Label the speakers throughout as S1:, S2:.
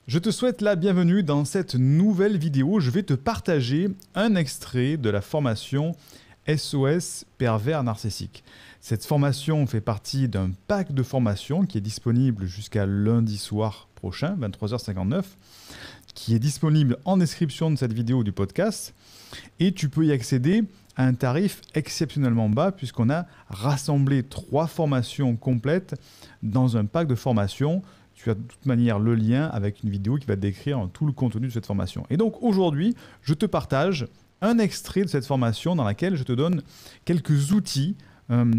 S1: Je te souhaite la bienvenue dans cette nouvelle vidéo. Je vais te partager un extrait de la formation SOS pervers narcissique. Cette formation fait partie d'un pack de formation qui est disponible jusqu'à lundi soir prochain, 23h59, qui est disponible en description de cette vidéo du podcast. Et tu peux y accéder à un tarif exceptionnellement bas puisqu'on a rassemblé 3 formations complètes dans un pack de formation. Tu as de toute manière le lien avec une vidéo qui va décrire tout le contenu de cette formation. Et donc aujourd'hui, je te partage un extrait de cette formation dans laquelle je te donne quelques outils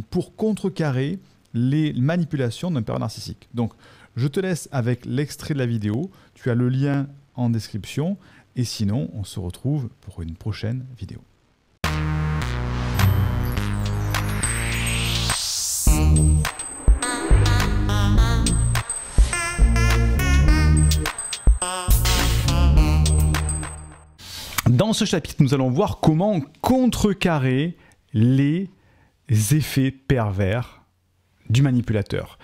S1: pour contrecarrer les manipulations d'un pervers narcissique. Donc je te laisse avec l'extrait de la vidéo. Tu as le lien en description. Et sinon, on se retrouve pour une prochaine vidéo. Dans ce chapitre, nous allons voir comment contrecarrer les effets pervers du manipulateur.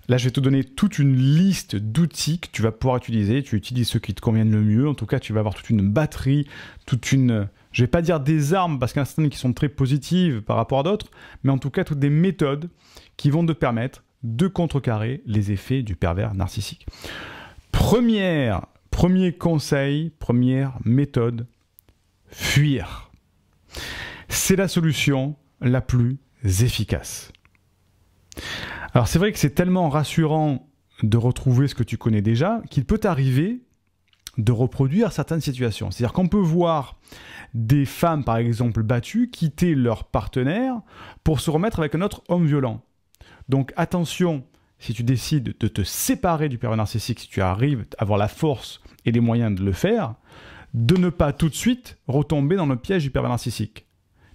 S1: Là, je vais te donner toute une liste d'outils que tu vas pouvoir utiliser. Tu utilises ceux qui te conviennent le mieux. En tout cas, tu vas avoir toute une batterie, je ne vais pas dire des armes, parce qu'il y en a certaines qui sont très positives par rapport à d'autres, mais en tout cas, toutes des méthodes qui vont te permettre de contrecarrer les effets du pervers narcissique. Premier conseil, première méthode, fuir. C'est la solution la plus efficace. Alors c'est vrai que c'est tellement rassurant de retrouver ce que tu connais déjà qu'il peut t'arriver de reproduire certaines situations. C'est-à-dire qu'on peut voir des femmes, par exemple, battues, quitter leur partenaire pour se remettre avec un autre homme violent. Donc attention, si tu décides de te séparer du pervers narcissique, si tu arrives à avoir la force et les moyens de le faire, de ne pas tout de suite retomber dans le piège du pervers narcissique.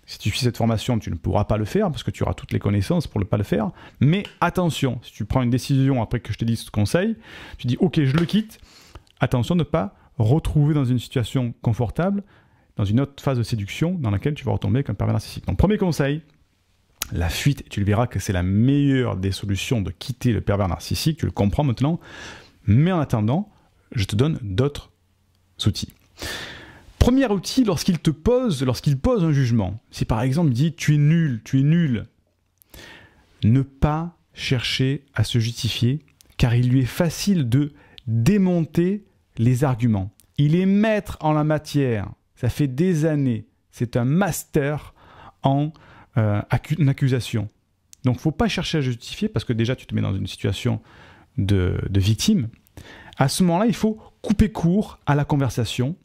S1: Si tu suis cette formation, tu ne pourras pas le faire parce que tu auras toutes les connaissances pour ne pas le faire. Mais attention, si tu prends une décision après que je t'ai dit ce conseil, tu dis « Ok, je le quitte », attention de ne pas retrouver dans une situation confortable, dans une autre phase de séduction dans laquelle tu vas retomber avec un pervers narcissique. Donc premier conseil, la fuite. Et tu le verras que c'est la meilleure des solutions de quitter le pervers narcissique, tu le comprends maintenant. Mais en attendant, je te donne d'autres outils. Premier outil, lorsqu'il pose un jugement, si par exemple il dit « tu es nul », ne pas chercher à se justifier, car il lui est facile de démonter les arguments. Il est maître en la matière, ça fait des années, c'est un master en accusation. Donc il ne faut pas chercher à justifier, parce que déjà tu te mets dans une situation de victime. À ce moment-là, il faut couper court à la conversation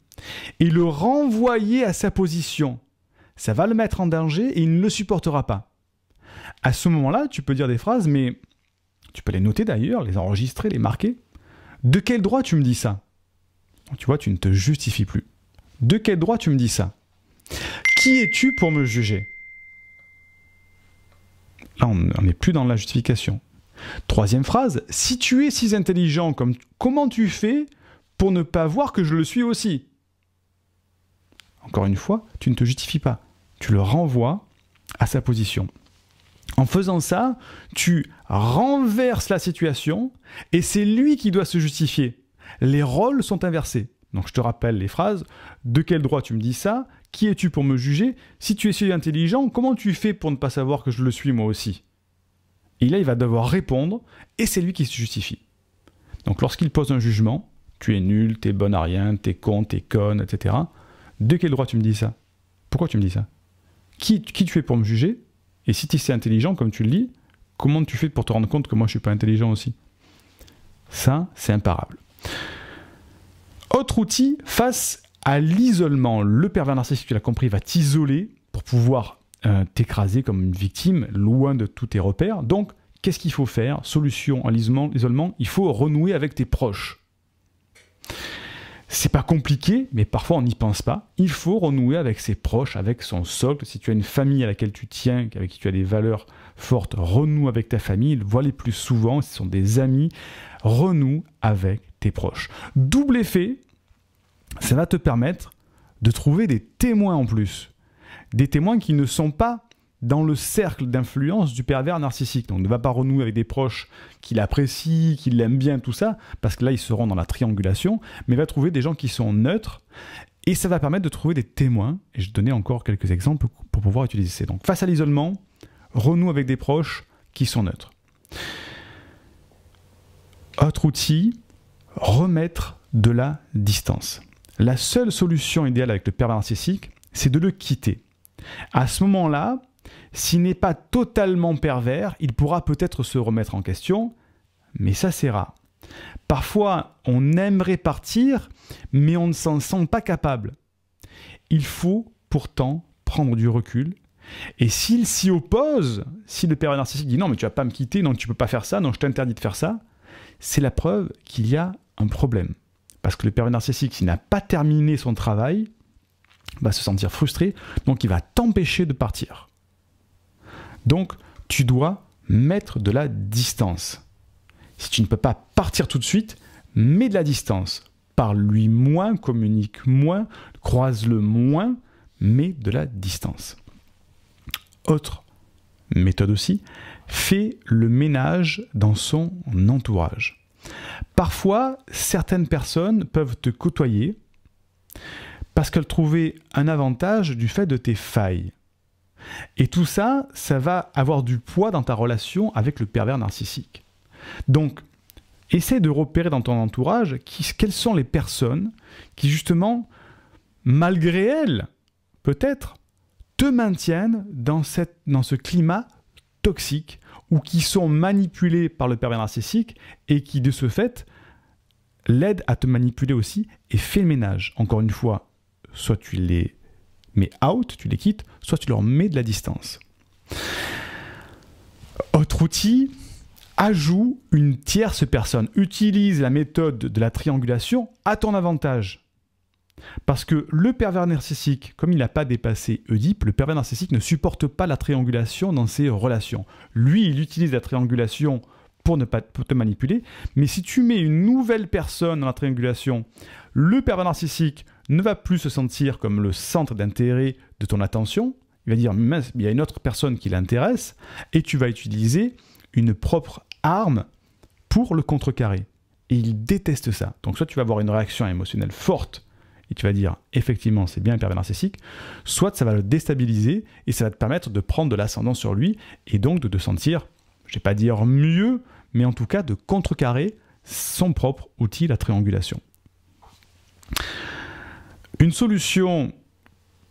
S1: et le renvoyer à sa position. Ça va le mettre en danger et il ne le supportera pas. À ce moment-là, tu peux dire des phrases, mais tu peux les noter d'ailleurs, les enregistrer, les marquer. De quel droit tu me dis ça? Tu vois, tu ne te justifies plus. De quel droit tu me dis ça? Qui es-tu pour me juger? Là, on n'est plus dans la justification. Troisième phrase, si tu es si intelligent, comment tu fais pour ne pas voir que je le suis aussi? Encore une fois, tu ne te justifies pas. Tu le renvoies à sa position. En faisant ça, tu renverses la situation et c'est lui qui doit se justifier. Les rôles sont inversés. Donc je te rappelle les phrases. De quel droit tu me dis ça? Qui es-tu pour me juger? Si tu es si intelligent, comment tu fais pour ne pas savoir que je le suis moi aussi? Et là, il va devoir répondre et c'est lui qui se justifie. Donc lorsqu'il pose un jugement, tu es nul, tu es bonne à rien, tu es con, tu es conne, etc. De quel droit tu me dis ça? Pourquoi tu me dis ça? Qui tu es pour me juger? Et si tu es intelligent, comme tu le dis, comment tu fais pour te rendre compte que moi je ne suis pas intelligent aussi? Ça, c'est imparable. Autre outil, face à l'isolement. Le pervers narcissique, tu l'as compris, va t'isoler pour pouvoir t'écraser comme une victime, loin de tous tes repères. Donc, qu'est-ce qu'il faut faire? Solution à l'isolement, il faut renouer avec tes proches. C'est pas compliqué, mais parfois on n'y pense pas. Il faut renouer avec ses proches, avec son socle. Si tu as une famille à laquelle tu tiens, avec qui tu as des valeurs fortes, renoue avec ta famille. Vois-les plus souvent, ce sont des amis. Renoue avec tes proches. Double effet, ça va te permettre de trouver des témoins en plus. Des témoins qui ne sont pas dans le cercle d'influence du pervers narcissique. Donc ne va pas renouer avec des proches qui l'apprécient, qui l'aiment bien, tout ça, parce que là, ils seront dans la triangulation, mais va trouver des gens qui sont neutres, et ça va permettre de trouver des témoins. Et je vais donner encore quelques exemples pour pouvoir utiliser ça. Donc face à l'isolement, renoue avec des proches qui sont neutres. Autre outil, remettre de la distance. La seule solution idéale avec le pervers narcissique, c'est de le quitter. À ce moment-là, s'il n'est pas totalement pervers, il pourra peut-être se remettre en question, mais ça c'est rare. Parfois, on aimerait partir, mais on ne s'en sent pas capable. Il faut pourtant prendre du recul. Et s'il s'y oppose, si le pervers narcissique dit « Non, mais tu ne vas pas me quitter, non, tu ne peux pas faire ça, non, je t'interdis de faire ça », c'est la preuve qu'il y a un problème. Parce que le pervers narcissique, s'il n'a pas terminé son travail, va se sentir frustré, donc il va t'empêcher de partir. Donc, tu dois mettre de la distance. Si tu ne peux pas partir tout de suite, mets de la distance. Parle-lui moins, communique moins, croise-le moins, mets de la distance. Autre méthode aussi, fais le ménage dans son entourage. Parfois, certaines personnes peuvent te côtoyer parce qu'elles trouvaient un avantage du fait de tes failles. Et tout ça, ça va avoir du poids dans ta relation avec le pervers narcissique. Donc, essaie de repérer dans ton entourage quelles sont les personnes qui, justement, malgré elles, peut-être, te maintiennent dans ce climat toxique ou qui sont manipulés par le pervers narcissique et qui, de ce fait, l'aident à te manipuler aussi et fais le ménage. Encore une fois, soit tu les mets out, tu les quittes, soit tu leur mets de la distance. Autre outil, ajoute une tierce personne. Utilise la méthode de la triangulation à ton avantage. Parce que le pervers narcissique, comme il n'a pas dépassé Oedipe, le pervers narcissique ne supporte pas la triangulation dans ses relations. Lui, il utilise la triangulation pour te manipuler, mais si tu mets une nouvelle personne dans la triangulation, le pervers narcissique ne va plus se sentir comme le centre d'intérêt de ton attention. Il va dire, mince, il y a une autre personne qui l'intéresse, et tu vas utiliser une propre arme pour le contrecarrer. Et il déteste ça. Donc soit tu vas avoir une réaction émotionnelle forte, et tu vas dire, effectivement, c'est bien un pervers narcissique, soit ça va le déstabiliser, et ça va te permettre de prendre de l'ascendant sur lui, et donc de te sentir, je ne vais pas dire mieux, mais en tout cas de contrecarrer son propre outil, la triangulation. Une solution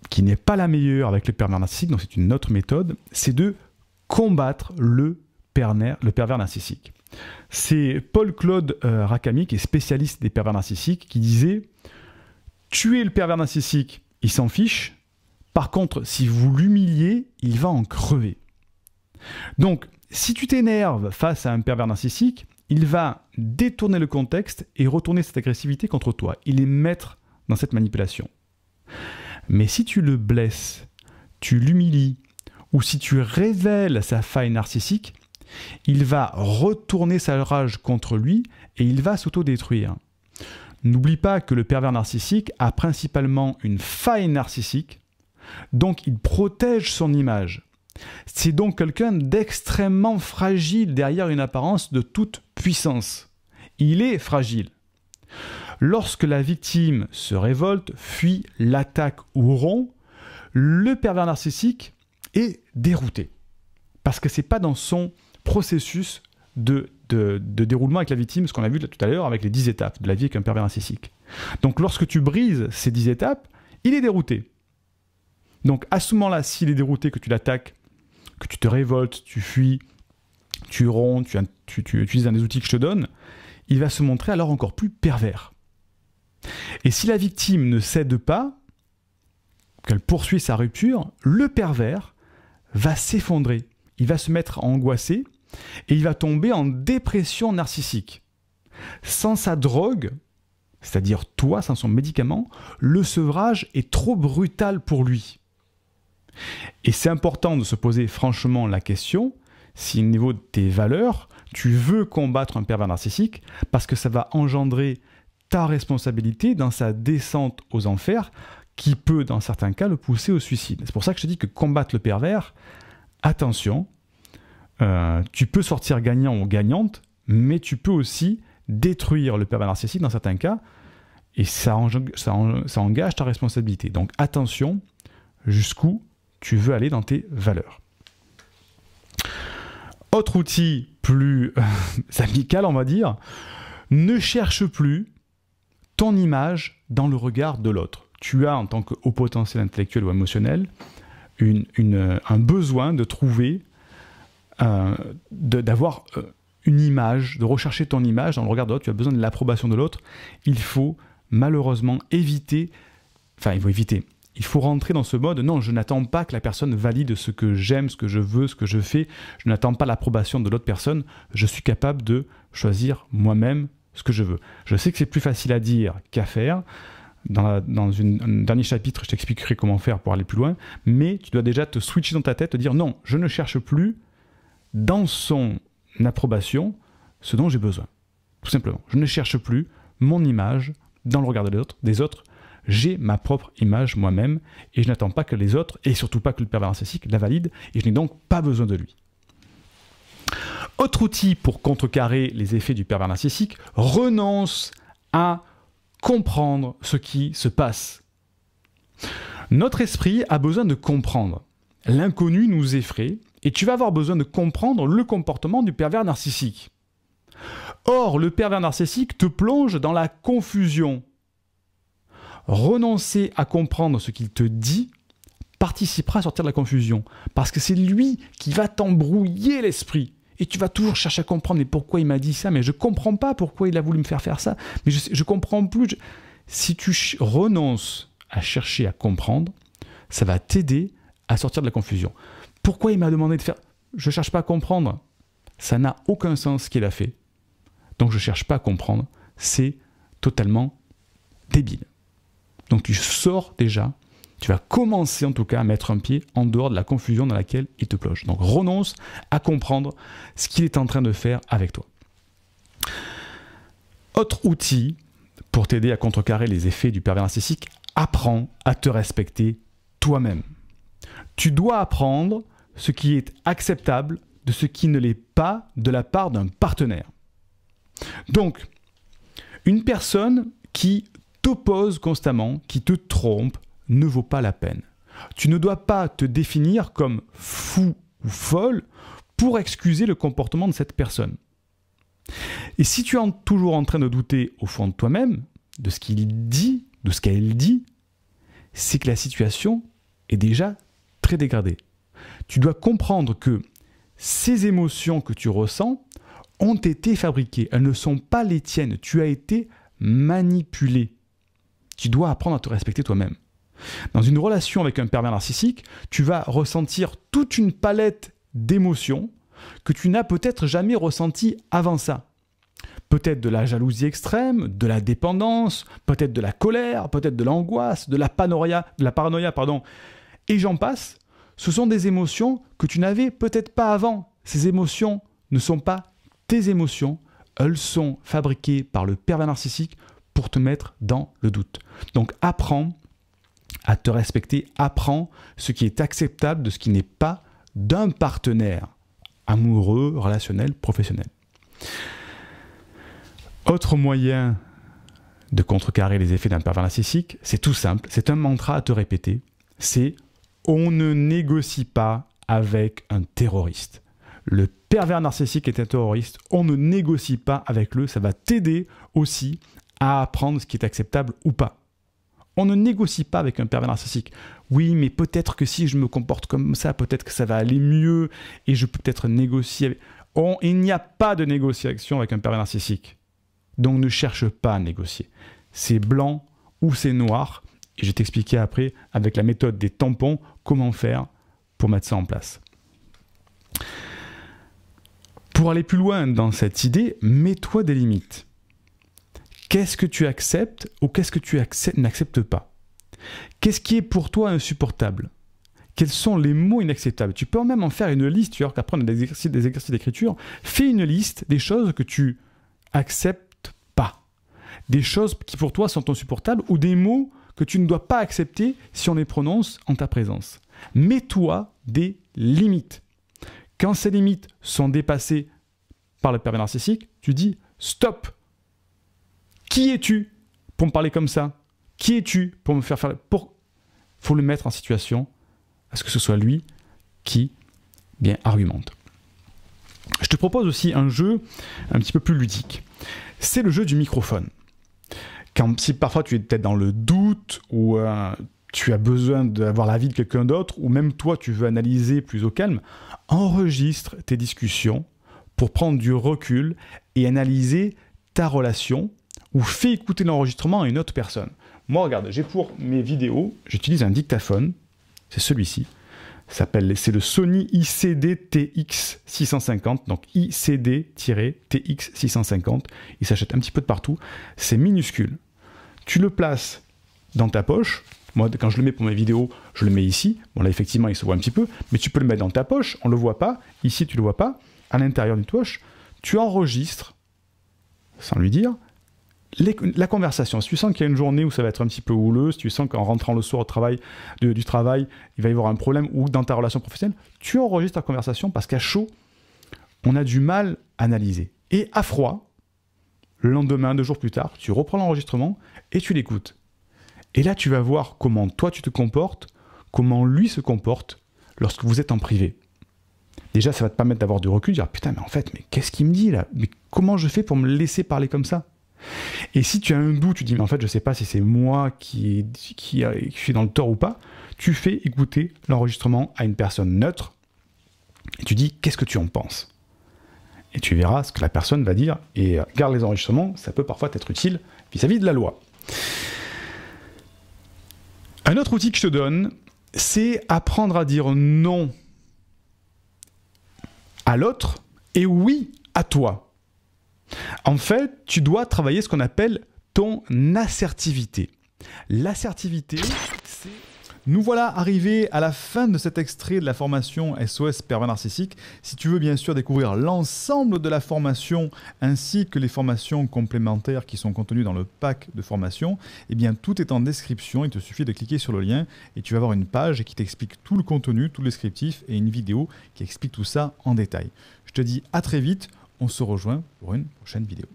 S1: qui n'est pas la meilleure avec le pervers narcissique, donc c'est une autre méthode, c'est de combattre le pervers narcissique. C'est Paul-Claude Rakami, qui est spécialiste des pervers narcissiques, qui disait « Tuer le pervers narcissique, il s'en fiche. Par contre, si vous l'humiliez, il va en crever. » Donc, si tu t'énerves face à un pervers narcissique, il va détourner le contexte et retourner cette agressivité contre toi. Il est maître dans cette manipulation. Mais si tu le blesses, tu l'humilies, ou si tu révèles sa faille narcissique, il va retourner sa rage contre lui et il va s'autodétruire. N'oublie pas que le pervers narcissique a principalement une faille narcissique, donc il protège son image. C'est donc quelqu'un d'extrêmement fragile derrière une apparence de toute puissance. Il est fragile. Lorsque la victime se révolte, fuit, l'attaque ou rompt, le pervers narcissique est dérouté. Parce que ce n'est pas dans son processus de déroulement avec la victime, ce qu'on a vu tout à l'heure avec les 10 étapes de la vie avec un pervers narcissique. Donc lorsque tu brises ces 10 étapes, il est dérouté. Donc à ce moment-là, s'il est dérouté, que tu l'attaques, que tu te révoltes, tu fuis, tu romps, tu utilises un des outils que je te donne, il va se montrer alors encore plus pervers. Et si la victime ne cède pas, qu'elle poursuit sa rupture, le pervers va s'effondrer. Il va se mettre à angoisser et il va tomber en dépression narcissique. Sans sa drogue, c'est-à-dire toi, sans son médicament, le sevrage est trop brutal pour lui. Et c'est important de se poser franchement la question, si au niveau de tes valeurs, tu veux combattre un pervers narcissique, parce que ça va engendrer ta responsabilité dans sa descente aux enfers, qui peut, dans certains cas, le pousser au suicide. C'est pour ça que je te dis que combattre le pervers, attention, tu peux sortir gagnant ou gagnante, mais tu peux aussi détruire le pervers narcissique dans certains cas, et ça engage ta responsabilité. Donc attention jusqu'où tu veux aller dans tes valeurs. Autre outil plus amical, on va dire, ne cherche plus ton image dans le regard de l'autre. Tu as, en tant que haut potentiel intellectuel ou émotionnel, un besoin de trouver, d'avoir une image, de rechercher ton image dans le regard de l'autre. Tu as besoin de l'approbation de l'autre. Il faut malheureusement éviter, il faut rentrer dans ce mode, non, je n'attends pas que la personne valide ce que j'aime, ce que je veux, ce que je fais, je n'attends pas l'approbation de l'autre personne, je suis capable de choisir moi-même ce que je veux. Je sais que c'est plus facile à dire qu'à faire. Dans un dernier chapitre, je t'expliquerai comment faire pour aller plus loin, mais tu dois déjà te switcher dans ta tête, te dire non, je ne cherche plus dans son approbation ce dont j'ai besoin. Tout simplement. Je ne cherche plus mon image dans le regard des autres. J'ai ma propre image moi-même et je n'attends pas que les autres, et surtout pas que le pervers narcissique, la valide, et je n'ai donc pas besoin de lui. Autre outil pour contrecarrer les effets du pervers narcissique, renonce à comprendre ce qui se passe. Notre esprit a besoin de comprendre. L'inconnu nous effraie et tu vas avoir besoin de comprendre le comportement du pervers narcissique. Or, le pervers narcissique te plonge dans la confusion. Renoncer à comprendre ce qu'il te dit participera à sortir de la confusion. Parce que c'est lui qui va t'embrouiller l'esprit. Et tu vas toujours chercher à comprendre, mais pourquoi il m'a dit ça? Mais je ne comprends pas pourquoi il a voulu me faire ça. Mais je ne comprends plus. Si tu renonces à chercher à comprendre, ça va t'aider à sortir de la confusion. Pourquoi il m'a demandé de faire... Je ne cherche pas à comprendre. Ça n'a aucun sens ce qu'il a fait. Donc je ne cherche pas à comprendre. C'est totalement débile. Donc tu sors déjà, tu vas commencer en tout cas à mettre un pied en dehors de la confusion dans laquelle il te plonge. Donc renonce à comprendre ce qu'il est en train de faire avec toi. Autre outil pour t'aider à contrecarrer les effets du pervers narcissique, apprends à te respecter toi-même. Tu dois apprendre ce qui est acceptable de ce qui ne l'est pas de la part d'un partenaire. Donc, une personne qui t'oppose constamment, qui te trompe, ne vaut pas la peine. Tu ne dois pas te définir comme fou ou folle pour excuser le comportement de cette personne. Et si tu es toujours en train de douter au fond de toi-même, de ce qu'il dit, de ce qu'elle dit, c'est que la situation est déjà très dégradée. Tu dois comprendre que ces émotions que tu ressens ont été fabriquées. Elles ne sont pas les tiennes. Tu as été manipulé. Tu dois apprendre à te respecter toi-même. Dans une relation avec un pervers narcissique, tu vas ressentir toute une palette d'émotions que tu n'as peut-être jamais ressenties avant ça. Peut-être de la jalousie extrême, de la dépendance, peut-être de la colère, peut-être de l'angoisse, de la paranoïa, et j'en passe. Ce sont des émotions que tu n'avais peut-être pas avant. Ces émotions ne sont pas tes émotions, elles sont fabriquées par le pervers narcissique pour te mettre dans le doute. Donc apprends à te respecter, apprends ce qui est acceptable de ce qui n'est pas d'un partenaire amoureux, relationnel, professionnel. Autre moyen de contrecarrer les effets d'un pervers narcissique, c'est tout simple, c'est un mantra à te répéter, c'est « on ne négocie pas avec un terroriste ». Le pervers narcissique est un terroriste, on ne négocie pas avec lui, ça va t'aider aussi à apprendre ce qui est acceptable ou pas. On ne négocie pas avec un pervers narcissique. Oui, mais peut-être que si je me comporte comme ça, peut-être que ça va aller mieux et je peux peut-être négocier avec... il n'y a pas de négociation avec un pervers narcissique. Donc ne cherche pas à négocier. C'est blanc ou c'est noir. Et je vais t'expliquer après, avec la méthode des tampons, comment faire pour mettre ça en place. Pour aller plus loin dans cette idée, mets-toi des limites. Qu'est-ce que tu acceptes ou qu'est-ce que tu n'acceptes pas? Qu'est-ce qui est pour toi insupportable? Quels sont les mots inacceptables? Tu peux même en faire une liste, tu vas apprendre des exercices d'écriture. Fais une liste des choses que tu acceptes pas. Des choses qui pour toi sont insupportables ou des mots que tu ne dois pas accepter si on les prononce en ta présence. Mets-toi des limites. Quand ces limites sont dépassées par le pervers narcissique, tu dis stop. Qui es-tu pour me parler comme ça? Qui es-tu pour me faire faire... Faut le mettre en situation à ce que ce soit lui qui bien argumente. Je te propose aussi un jeu un petit peu plus ludique. C'est le jeu du microphone. Si parfois tu es peut-être dans le doute ou tu as besoin d'avoir l'avis de quelqu'un d'autre ou même toi tu veux analyser plus au calme, enregistre tes discussions pour prendre du recul et analyser ta relation ou fais écouter l'enregistrement à une autre personne. Moi, regarde, j'ai pour mes vidéos, j'utilise un dictaphone, c'est celui-ci. C'est le Sony ICD-TX650, donc ICD-TX650. Il s'achète un petit peu de partout. C'est minuscule. Tu le places dans ta poche. Moi, quand je le mets pour mes vidéos, je le mets ici. Bon, là, effectivement, il se voit un petit peu, mais tu peux le mettre dans ta poche. On ne le voit pas. Ici, tu ne le vois pas. À l'intérieur d'une poche, tu enregistres, sans lui dire, la conversation. Si tu sens qu'il y a une journée où ça va être un petit peu houleux, si tu sens qu'en rentrant le soir au travail, du travail, il va y avoir un problème, ou dans ta relation professionnelle, tu enregistres ta conversation parce qu'à chaud, on a du mal à analyser. Et à froid, le lendemain, 2 jours plus tard, tu reprends l'enregistrement et tu l'écoutes. Et là, tu vas voir comment toi tu te comportes, comment lui se comporte lorsque vous êtes en privé. Déjà, ça va te permettre d'avoir du recul, de dire « Putain, mais en fait, mais qu'est-ce qu'il me dit là? Mais comment je fais pour me laisser parler comme ça ?» Et si tu as un doute, tu dis, mais en fait, je ne sais pas si c'est moi qui suis dans le tort ou pas, tu fais écouter l'enregistrement à une personne neutre et tu dis, qu'est-ce que tu en penses? Et tu verras ce que la personne va dire et garde les enregistrements, ça peut parfois être utile vis-à-vis de la loi. Un autre outil que je te donne, c'est apprendre à dire non à l'autre et oui à toi. En fait, tu dois travailler ce qu'on appelle ton assertivité. L'assertivité, c'est... Nous voilà arrivés à la fin de cet extrait de la formation SOS Pervers Narcissique. Si tu veux bien sûr découvrir l'ensemble de la formation ainsi que les formations complémentaires qui sont contenues dans le pack de formation, eh bien tout est en description. Il te suffit de cliquer sur le lien et tu vas avoir une page qui t'explique tout le contenu, tout le descriptif et une vidéo qui explique tout ça en détail. Je te dis à très vite. On se rejoint pour une prochaine vidéo.